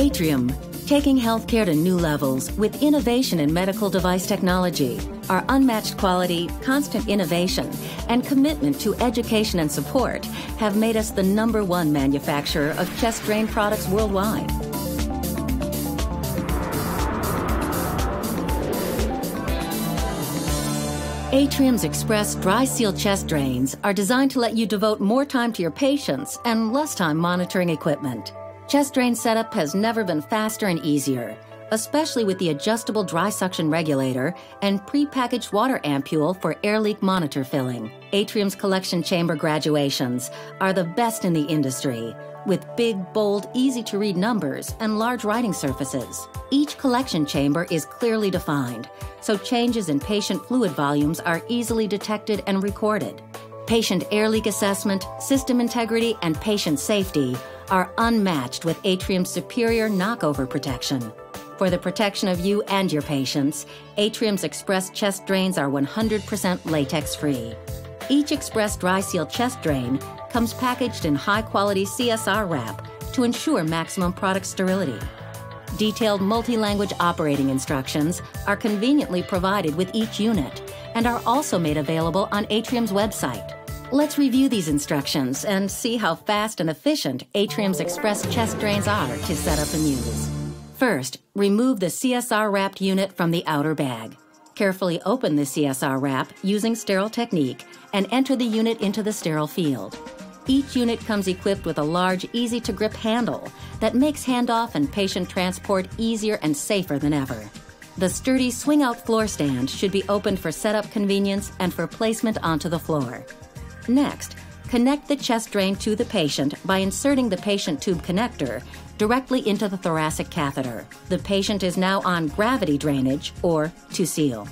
Atrium, taking healthcare to new levels with innovation in medical device technology. Our unmatched quality, constant innovation, and commitment to education and support have made us the #1 manufacturer of chest drain products worldwide. Atrium's Express Dry Seal Chest Drains are designed to let you devote more time to your patients and less time monitoring equipment. Chest drain setup has never been faster and easier, especially with the adjustable dry suction regulator and pre-packaged water ampule for air leak monitor filling. Atrium's collection chamber graduations are the best in the industry, with big, bold, easy-to-read numbers and large writing surfaces. Each collection chamber is clearly defined, so changes in patient fluid volumes are easily detected and recorded. Patient air leak assessment, system integrity, and patient safety are unmatched with Atrium's superior knockover protection. For the protection of you and your patients, Atrium's Express chest drains are 100% latex-free. Each Express Dry Seal chest drain comes packaged in high-quality CSR wrap to ensure maximum product sterility. Detailed multi-language operating instructions are conveniently provided with each unit and are also made available on Atrium's website. Let's review these instructions and see how fast and efficient Atrium's Express chest drains are to set up and use. First, remove the CSR wrapped unit from the outer bag. Carefully open the CSR wrap using sterile technique and enter the unit into the sterile field. Each unit comes equipped with a large, easy-to-grip handle that makes handoff and patient transport easier and safer than ever. The sturdy swing-out floor stand should be opened for setup convenience and for placement onto the floor. Next, connect the chest drain to the patient by inserting the patient tube connector directly into the thoracic catheter. The patient is now on gravity drainage, or to seal.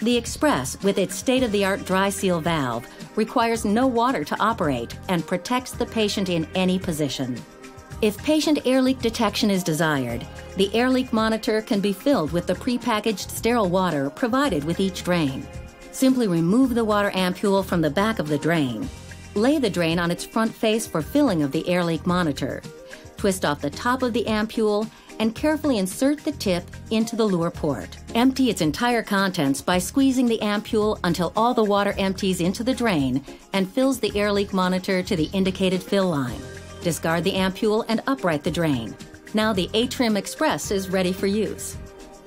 The Express, with its state-of-the-art dry seal valve, requires no water to operate and protects the patient in any position. If patient air leak detection is desired, the air leak monitor can be filled with the prepackaged sterile water provided with each drain. Simply remove the water ampule from the back of the drain. Lay the drain on its front face for filling of the air leak monitor. Twist off the top of the ampule and carefully insert the tip into the lure port. Empty its entire contents by squeezing the ampule until all the water empties into the drain and fills the air leak monitor to the indicated fill line. Discard the ampule and upright the drain. Now the Atrium Express is ready for use.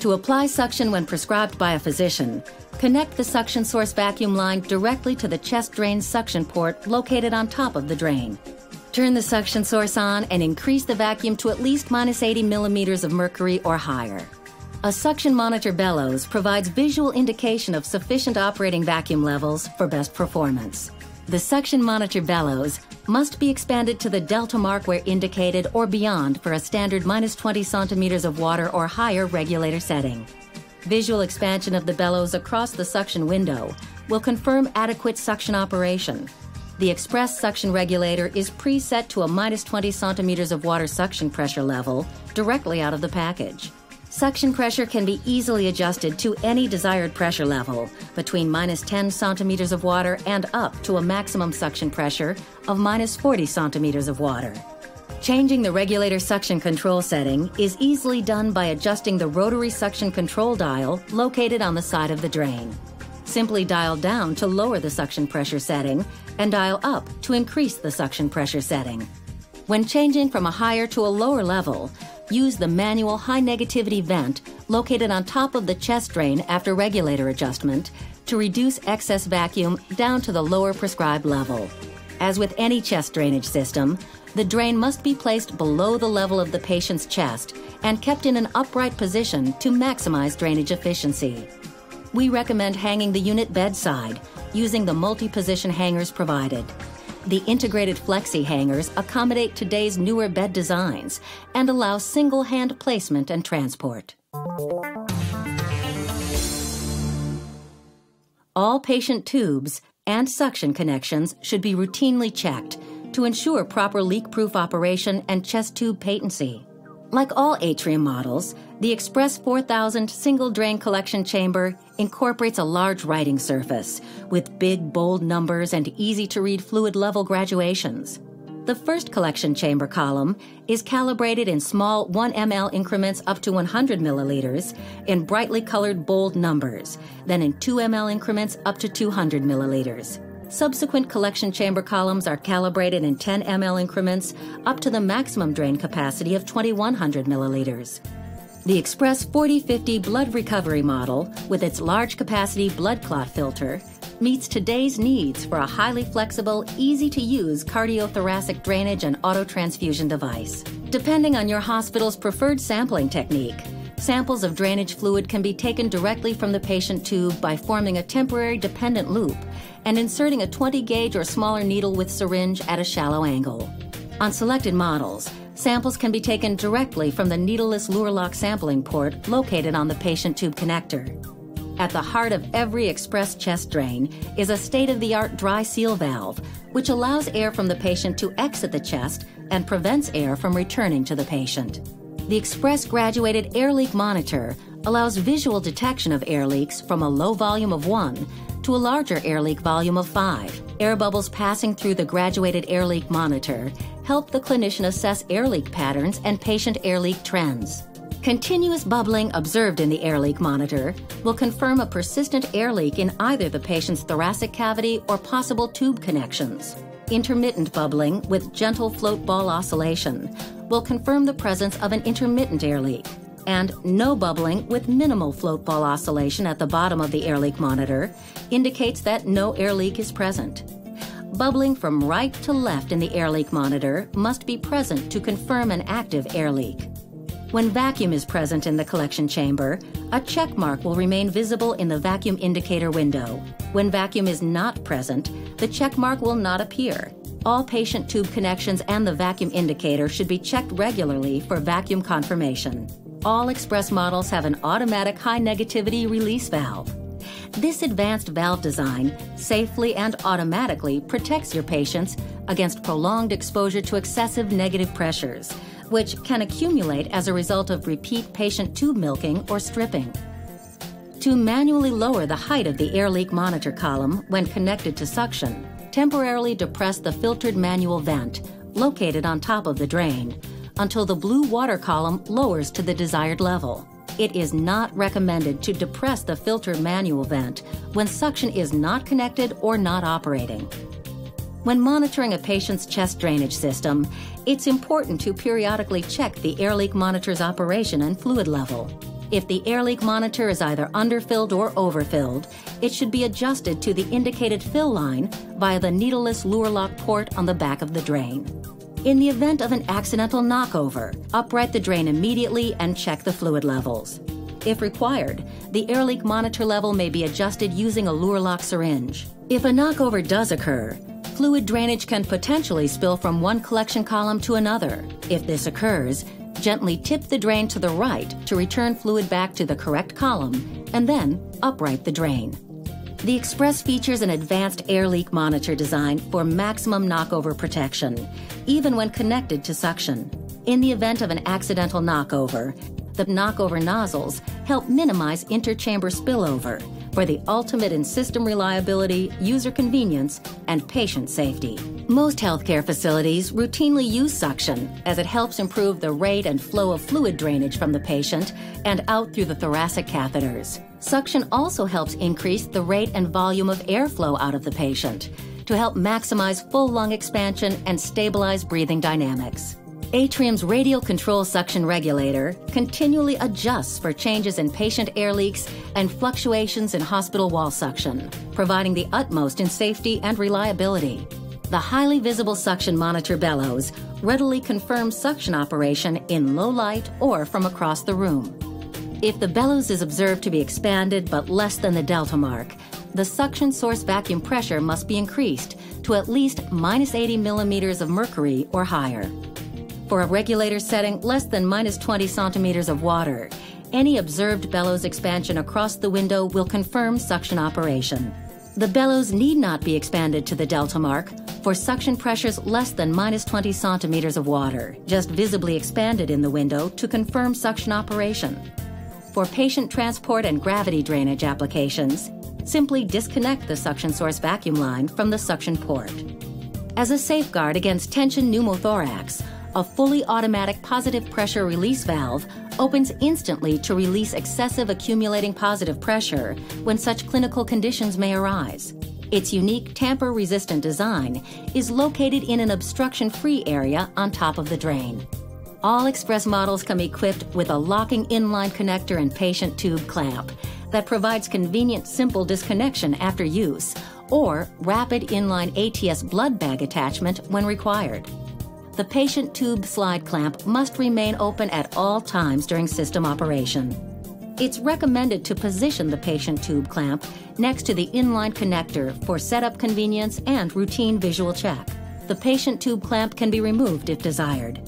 To apply suction when prescribed by a physician, connect the suction source vacuum line directly to the chest drain suction port located on top of the drain. Turn the suction source on and increase the vacuum to at least -80 millimeters of mercury or higher. A suction monitor bellows provides visual indication of sufficient operating vacuum levels for best performance. The suction monitor bellows must be expanded to the delta mark where indicated or beyond for a standard -20 centimeters of water or higher regulator setting. Visual expansion of the bellows across the suction window will confirm adequate suction operation. The Express suction regulator is preset to a -20 centimeters of water suction pressure level directly out of the package. Suction pressure can be easily adjusted to any desired pressure level, between -10 centimeters of water and up to a maximum suction pressure of -40 centimeters of water. Changing the regulator suction control setting is easily done by adjusting the rotary suction control dial located on the side of the drain. Simply dial down to lower the suction pressure setting and dial up to increase the suction pressure setting. When changing from a higher to a lower level, use the manual high negativity vent located on top of the chest drain after regulator adjustment to reduce excess vacuum down to the lower prescribed level. As with any chest drainage system, the drain must be placed below the level of the patient's chest and kept in an upright position to maximize drainage efficiency. We recommend hanging the unit bedside using the multi-position hangers provided. The integrated flexi hangers accommodate today's newer bed designs and allow single hand placement and transport. All patient tubes and suction connections should be routinely checked to ensure proper leak-proof operation and chest tube patency. Like all Atrium models, the Express 4000 single drain collection chamber incorporates a large writing surface with big, bold numbers and easy-to-read fluid level graduations. The first collection chamber column is calibrated in small 1 ml increments up to 100 milliliters in brightly colored bold numbers, then in 2 ml increments up to 200 milliliters. Subsequent collection chamber columns are calibrated in 10 ml increments up to the maximum drain capacity of 2,100 milliliters. The Express 4050 blood recovery model, with its large capacity blood clot filter, meets today's needs for a highly flexible, easy-to-use cardiothoracic drainage and autotransfusion device. Depending on your hospital's preferred sampling technique, samples of drainage fluid can be taken directly from the patient tube by forming a temporary dependent loop and inserting a 20-gauge or smaller needle with syringe at a shallow angle. On selected models, samples can be taken directly from the needleless Luer lock sampling port located on the patient tube connector. At the heart of every Express chest drain is a state-of-the-art dry seal valve, which allows air from the patient to exit the chest and prevents air from returning to the patient. The Express graduated air leak monitor allows visual detection of air leaks from a low volume of 1 to a larger air leak volume of 5. Air bubbles passing through the graduated air leak monitor help the clinician assess air leak patterns and patient air leak trends. Continuous bubbling observed in the air leak monitor will confirm a persistent air leak in either the patient's thoracic cavity or possible tube connections. Intermittent bubbling with gentle float ball oscillation will confirm the presence of an intermittent air leak. And no bubbling with minimal float ball oscillation at the bottom of the air leak monitor indicates that no air leak is present. Bubbling from right to left in the air leak monitor must be present to confirm an active air leak. When vacuum is present in the collection chamber, a check mark will remain visible in the vacuum indicator window. When vacuum is not present, the check mark will not appear. All patient tube connections and the vacuum indicator should be checked regularly for vacuum confirmation. All Express models have an automatic high negativity release valve. This advanced valve design safely and automatically protects your patients against prolonged exposure to excessive negative pressures, which can accumulate as a result of repeat patient tube milking or stripping. To manually lower the height of the air leak monitor column when connected to suction, temporarily depress the filtered manual vent located on top of the drain until the blue water column lowers to the desired level. It is not recommended to depress the filtered manual vent when suction is not connected or not operating. When monitoring a patient's chest drainage system, it's important to periodically check the air leak monitor's operation and fluid level. If the air leak monitor is either underfilled or overfilled, it should be adjusted to the indicated fill line via the needleless Luer lock port on the back of the drain. In the event of an accidental knockover, upright the drain immediately and check the fluid levels. If required, the air leak monitor level may be adjusted using a Luer lock syringe. If a knockover does occur, fluid drainage can potentially spill from one collection column to another. If this occurs, gently tip the drain to the right to return fluid back to the correct column, and then upright the drain. The Express features an advanced air leak monitor design for maximum knockover protection, even when connected to suction. In the event of an accidental knockover, the knockover nozzles help minimize interchamber spillover for the ultimate in system reliability, user convenience, and patient safety. Most healthcare facilities routinely use suction as it helps improve the rate and flow of fluid drainage from the patient and out through the thoracic catheters. Suction also helps increase the rate and volume of airflow out of the patient to help maximize full lung expansion and stabilize breathing dynamics. Atrium's radial control suction regulator continually adjusts for changes in patient air leaks and fluctuations in hospital wall suction, providing the utmost in safety and reliability. The highly visible suction monitor bellows readily confirms suction operation in low light or from across the room. If the bellows is observed to be expanded but less than the delta mark, the suction source vacuum pressure must be increased to at least -80 millimeters of mercury or higher. For a regulator setting less than -20 centimeters of water, any observed bellows expansion across the window will confirm suction operation. The bellows need not be expanded to the delta mark for suction pressures less than -20 centimeters of water, just visibly expanded in the window to confirm suction operation. For patient transport and gravity drainage applications, simply disconnect the suction source vacuum line from the suction port. As a safeguard against tension pneumothorax, a fully automatic positive pressure release valve opens instantly to release excessive accumulating positive pressure when such clinical conditions may arise. Its unique tamper-resistant design is located in an obstruction-free area on top of the drain. All Express models come equipped with a locking inline connector and patient tube clamp that provides convenient, simple disconnection after use, or rapid inline ATS blood bag attachment when required. The patient tube slide clamp must remain open at all times during system operation. It's recommended to position the patient tube clamp next to the inline connector for setup convenience and routine visual check. The patient tube clamp can be removed if desired.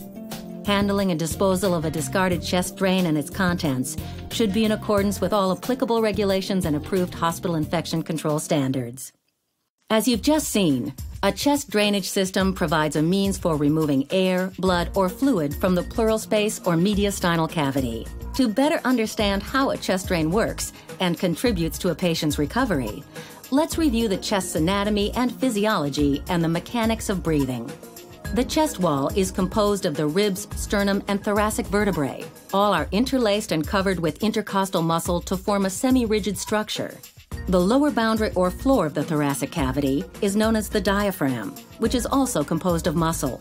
Handling and disposal of a discarded chest drain and its contents should be in accordance with all applicable regulations and approved hospital infection control standards. As you've just seen, a chest drainage system provides a means for removing air, blood, or fluid from the pleural space or mediastinal cavity. To better understand how a chest drain works and contributes to a patient's recovery, let's review the chest's anatomy and physiology and the mechanics of breathing. The chest wall is composed of the ribs, sternum, and thoracic vertebrae. All are interlaced and covered with intercostal muscle to form a semi-rigid structure. The lower boundary or floor of the thoracic cavity is known as the diaphragm, which is also composed of muscle.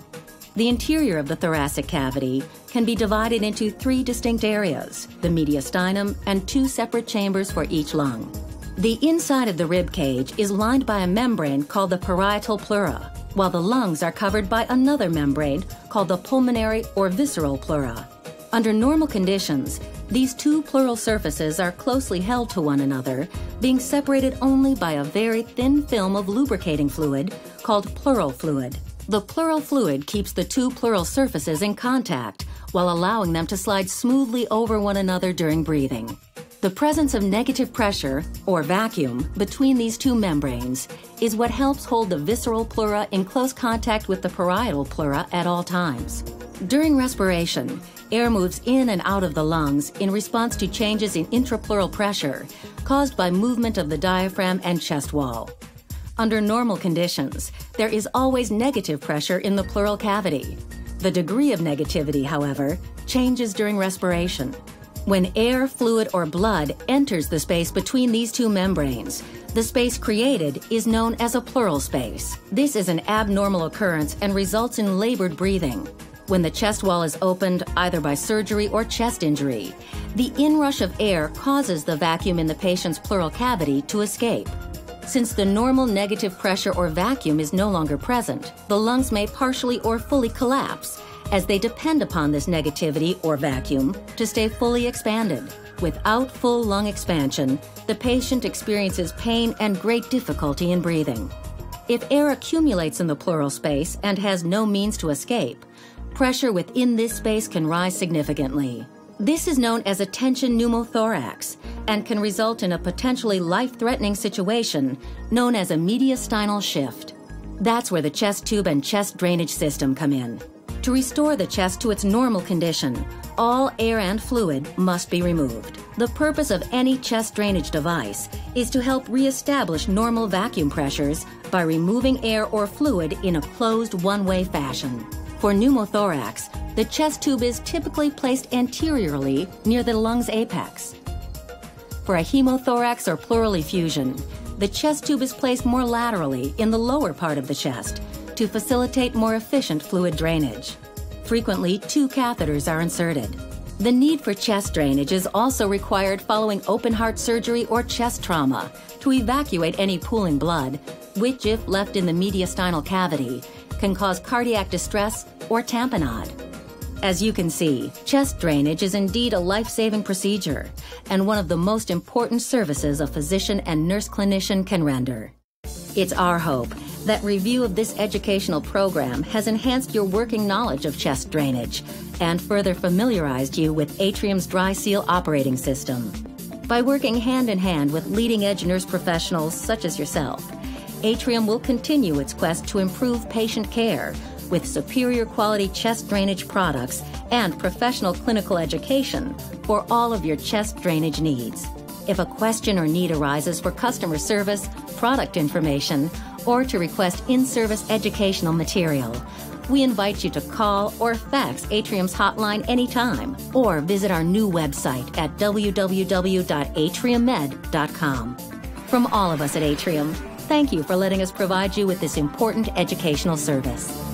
The interior of the thoracic cavity can be divided into 3 distinct areas, the mediastinum and 2 separate chambers for each lung. The inside of the rib cage is lined by a membrane called the parietal pleura, while the lungs are covered by another membrane called the pulmonary or visceral pleura. Under normal conditions, these 2 pleural surfaces are closely held to one another, being separated only by a very thin film of lubricating fluid called pleural fluid. The pleural fluid keeps the 2 pleural surfaces in contact while allowing them to slide smoothly over one another during breathing. The presence of negative pressure, or vacuum, between these 2 membranes is what helps hold the visceral pleura in close contact with the parietal pleura at all times. During respiration, air moves in and out of the lungs in response to changes in intrapleural pressure caused by movement of the diaphragm and chest wall. Under normal conditions, there is always negative pressure in the pleural cavity. The degree of negativity, however, changes during respiration. When air, fluid, or blood enters the space between these 2 membranes, the space created is known as a pleural space. This is an abnormal occurrence and results in labored breathing. When the chest wall is opened either by surgery or chest injury, the inrush of air causes the vacuum in the patient's pleural cavity to escape. Since the normal negative pressure or vacuum is no longer present, the lungs may partially or fully collapse, as they depend upon this negativity or vacuum to stay fully expanded. Without full lung expansion, the patient experiences pain and great difficulty in breathing. If air accumulates in the pleural space and has no means to escape, pressure within this space can rise significantly. This is known as a tension pneumothorax and can result in a potentially life-threatening situation known as a mediastinal shift. That's where the chest tube and chest drainage system come in. To restore the chest to its normal condition, all air and fluid must be removed. The purpose of any chest drainage device is to help reestablish normal vacuum pressures by removing air or fluid in a closed one-way fashion. For pneumothorax, the chest tube is typically placed anteriorly near the lung's apex. For a hemothorax or pleural effusion, the chest tube is placed more laterally in the lower part of the chest to facilitate more efficient fluid drainage. Frequently, 2 catheters are inserted. The need for chest drainage is also required following open heart surgery or chest trauma to evacuate any pooling blood, which, if left in the mediastinal cavity, can cause cardiac distress or tamponade. As you can see, chest drainage is indeed a life-saving procedure and one of the most important services a physician and nurse clinician can render. It's our hope that review of this educational program has enhanced your working knowledge of chest drainage and further familiarized you with Atrium's Dry Seal operating system. By working hand-in-hand with leading-edge nurse professionals such as yourself, Atrium will continue its quest to improve patient care with superior quality chest drainage products and professional clinical education for all of your chest drainage needs. If a question or need arises for customer service, product information, or to request in-service educational material, we invite you to call or fax Atrium's hotline anytime, or visit our new website at www.atriummed.com. From all of us at Atrium, thank you for letting us provide you with this important educational service.